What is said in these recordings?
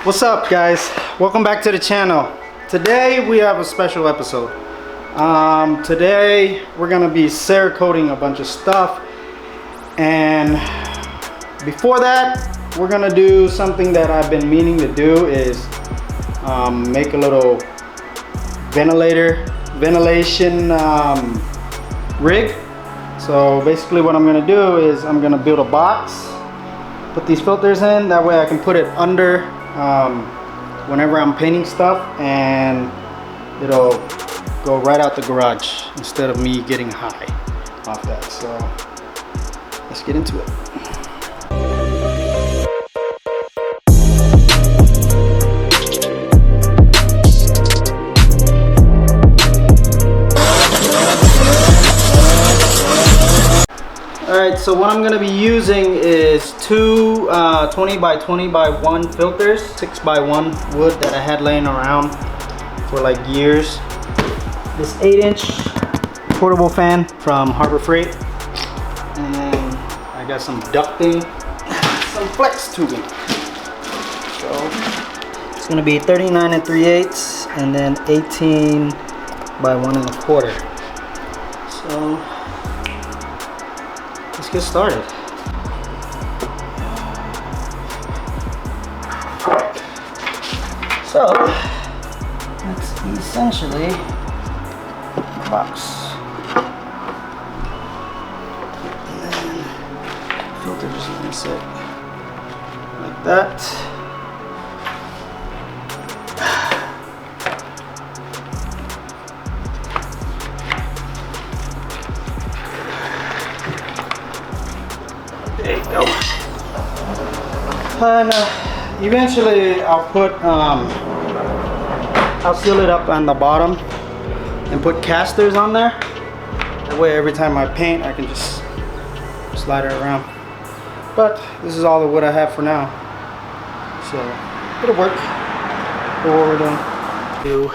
What's up, guys? Welcome back to the channel. Today we have a special episode. Today we're gonna be Cerakoting a bunch of stuff, and before that we're gonna do something that I've been meaning to do, is make a little ventilation rig. So basically what I'm gonna do is I'm gonna build a box, put these filters in, that way I can put it under whenever I'm painting stuff, and it'll go right out the garage instead of me getting high off that. So let's get into it. Alright, so what I'm going to be using is two 20 by 20 by 1 filters, 6 by 1 wood that I had laying around for like years. This 8-inch portable fan from Harbor Freight, and then I got some ducting, some flex tubing. So it's going to be 39 3/8 and then 18 by 1 1/4. So let's get started. So that's essentially the box. And then the filter just gonna sit like that. There you go. And eventually I'll put, I'll seal it up on the bottom and put casters on there. That way every time I paint I can just slide it around. But this is all the wood I have for now. So it'll work for what we're doing. Do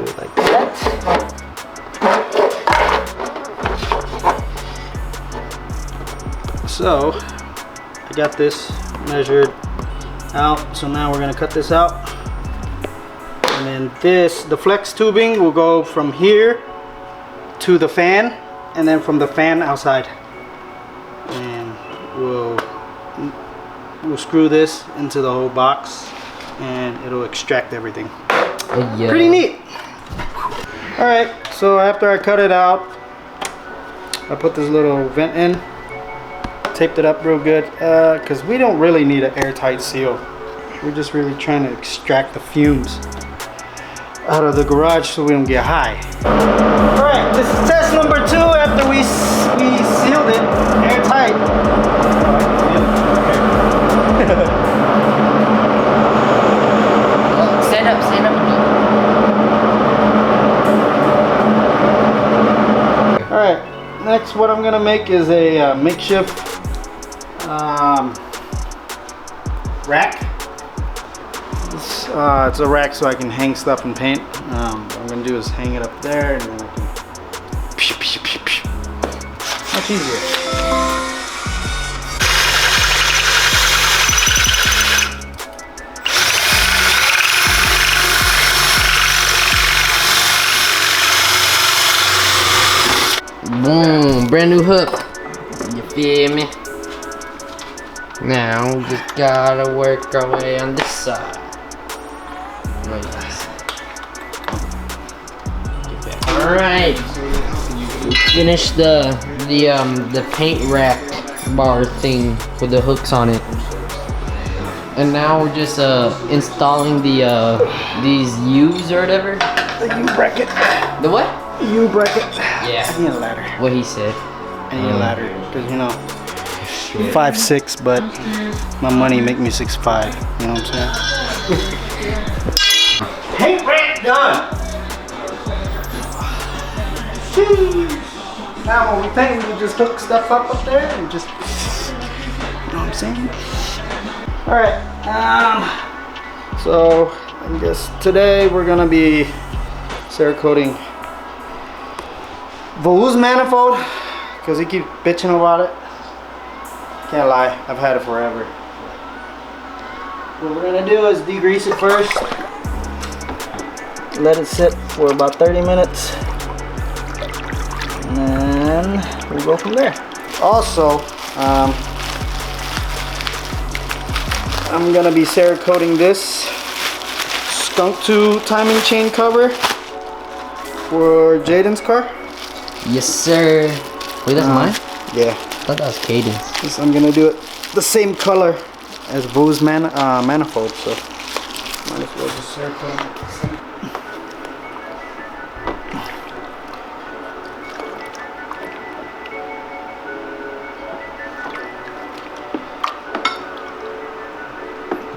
it like that. So I got this measured out, so now we're gonna cut this out, and then the flex tubing will go from here to the fan, and then from the fan outside, and we'll screw this into the whole box and it'll extract everything. Yeah. Pretty neat. All right, so after I cut it out, I put this little vent in, taped it up real good, because we don't really need an airtight seal. We're just really trying to extract the fumes out of the garage so we don't get high. Alright, this is test number 2 after we sealed it airtight. Stand up. Alright, next what I'm gonna make is a makeshift rack. It's a rack so I can hang stuff and paint. What I'm gonna do is hang it up there, and then I can much easier. Boom, brand new hook. You feel me? Now we just gotta work our way on this side. Alright, we finished the paint rack bar thing with the hooks on it, and now we're just installing these U's or whatever. The U bracket. The what? U bracket. Yeah. I need a ladder. What he said. I need a ladder because, you know, 5'6", but my money make me 6'5". You know what I'm saying? Paint rack done. Now when we paint, we just hook stuff up there and just, you know what I'm saying? All right. So I guess today we're gonna be Cerakoting Vo's manifold because he keeps bitching about it. Can't lie, I've had it forever. What we're gonna do is degrease it first. Let it sit for about 30 minutes. And then we'll go from there. Also, I'm gonna be Cerakoting this skunk 2 timing chain cover for Jaden's car. Yes, sir. Wait, that's mine? Yeah. I thought that was Caden's. I'm gonna do it the same color as Boo's manifold, so might as well just Cerakote it the same.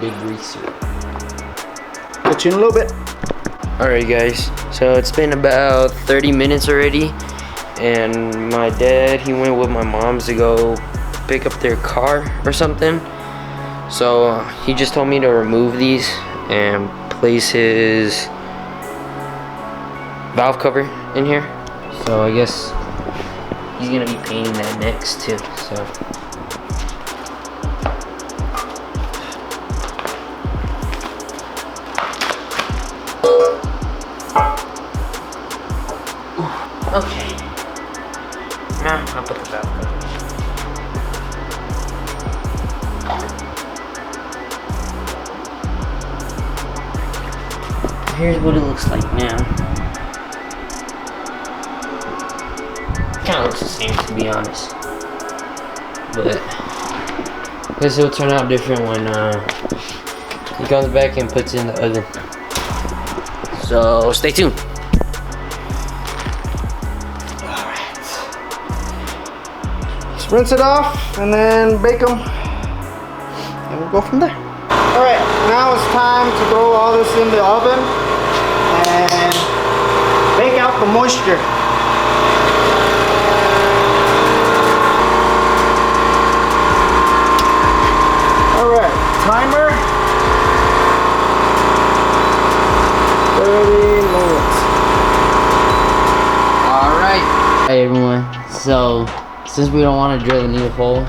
Big greaser. Get you in a little bit. Alright guys, so it's been about 30 minutes already, and my dad, he went with my mom's to go pick up their car or something. So he just told me to remove these and place his valve cover in here. So I guess he's gonna be painting that next too. So okay. Now I'll put the valve cover. Here's what it looks like now. Kind of looks the same, to be honest. But I guess it'll turn out different when he comes back and puts it in the oven. So stay tuned. Rinse it off and then bake them, and we'll go from there. All right, now it's time to throw all this in the oven and bake out the moisture. All right, timer, 30 minutes. All right. Hey everyone, so since we don't want to drill a new hole,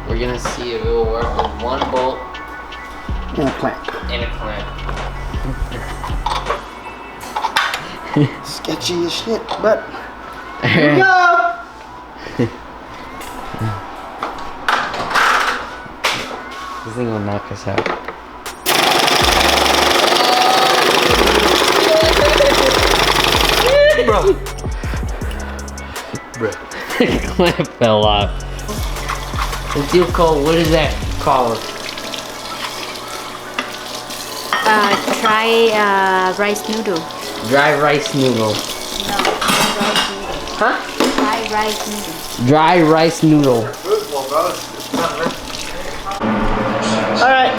we're gonna see if it will work with one bolt And a clamp. and a clamp. Sketchy as shit, but here we go. This thing will knock us out. Bro. Clamp fell off. The deal called, what is that called? Try rice noodle. Dry rice noodle. No, rice noodle. Huh? Dry rice noodle. Dry rice noodle. Alright,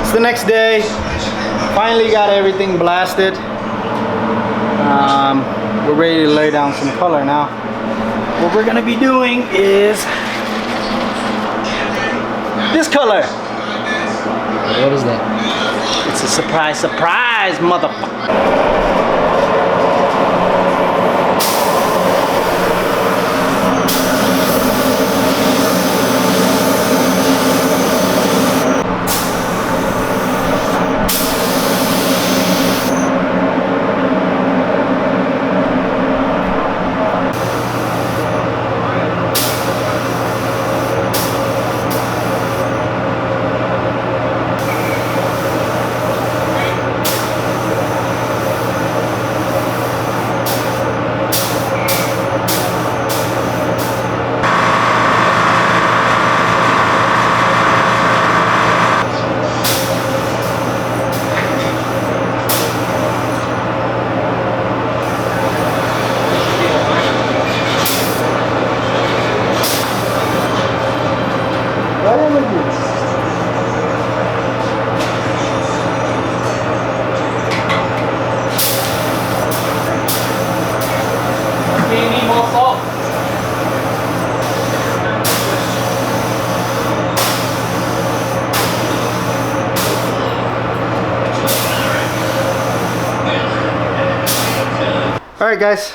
it's the next day. Finally got everything blasted. We're ready to lay down some color now. What we're gonna be doing is this color. What is that? It's a surprise, motherfucker. Alright guys,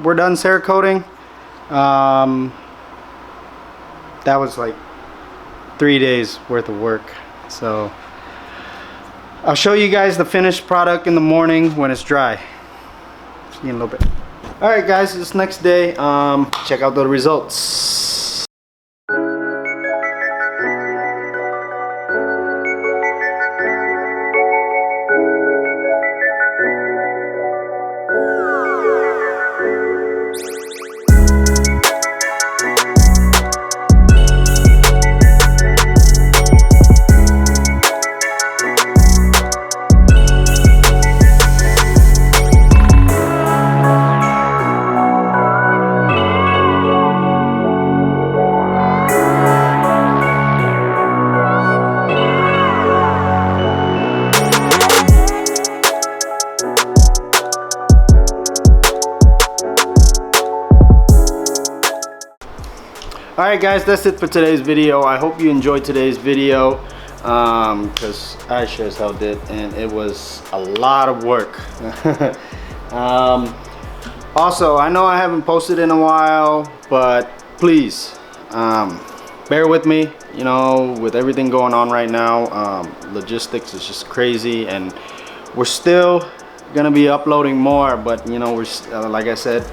we're done Cerakoting. that was like 3 days worth of work. So I'll show you guys the finished product in the morning when it's dry. See you in a little bit. All right guys, this next day, check out the results. Alright guys, that's it for today's video. I hope you enjoyed today's video, because I sure as hell did, and it was a lot of work. Also, I know I haven't posted in a while, but please bear with me. You know, with everything going on right now, logistics is just crazy, and we're still gonna be uploading more, but you know, we're like I said,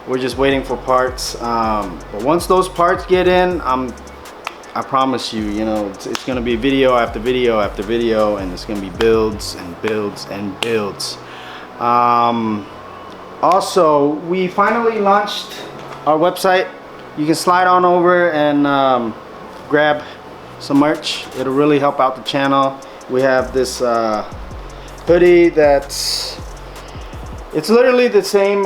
we're just waiting for parts. But once those parts get in, I promise you, you know, it's gonna be video after video after video, and it's gonna be builds and builds and builds. Also, we finally launched our website. You can slide on over and grab some merch. It'll really help out the channel. We have this hoodie it's literally the same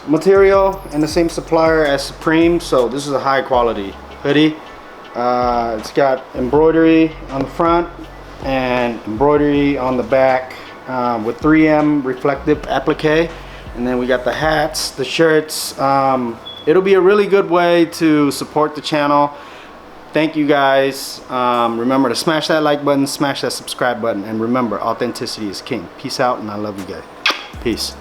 material and the same supplier as Supreme, so this is a high quality hoodie. It's got embroidery on the front and embroidery on the back, with 3M reflective applique, and then we got the hats, the shirts. It'll be a really good way to support the channel. Thank you guys. Remember to smash that like button, smash that subscribe button, and remember, authenticity is king. Peace out, and I love you guys. Peace.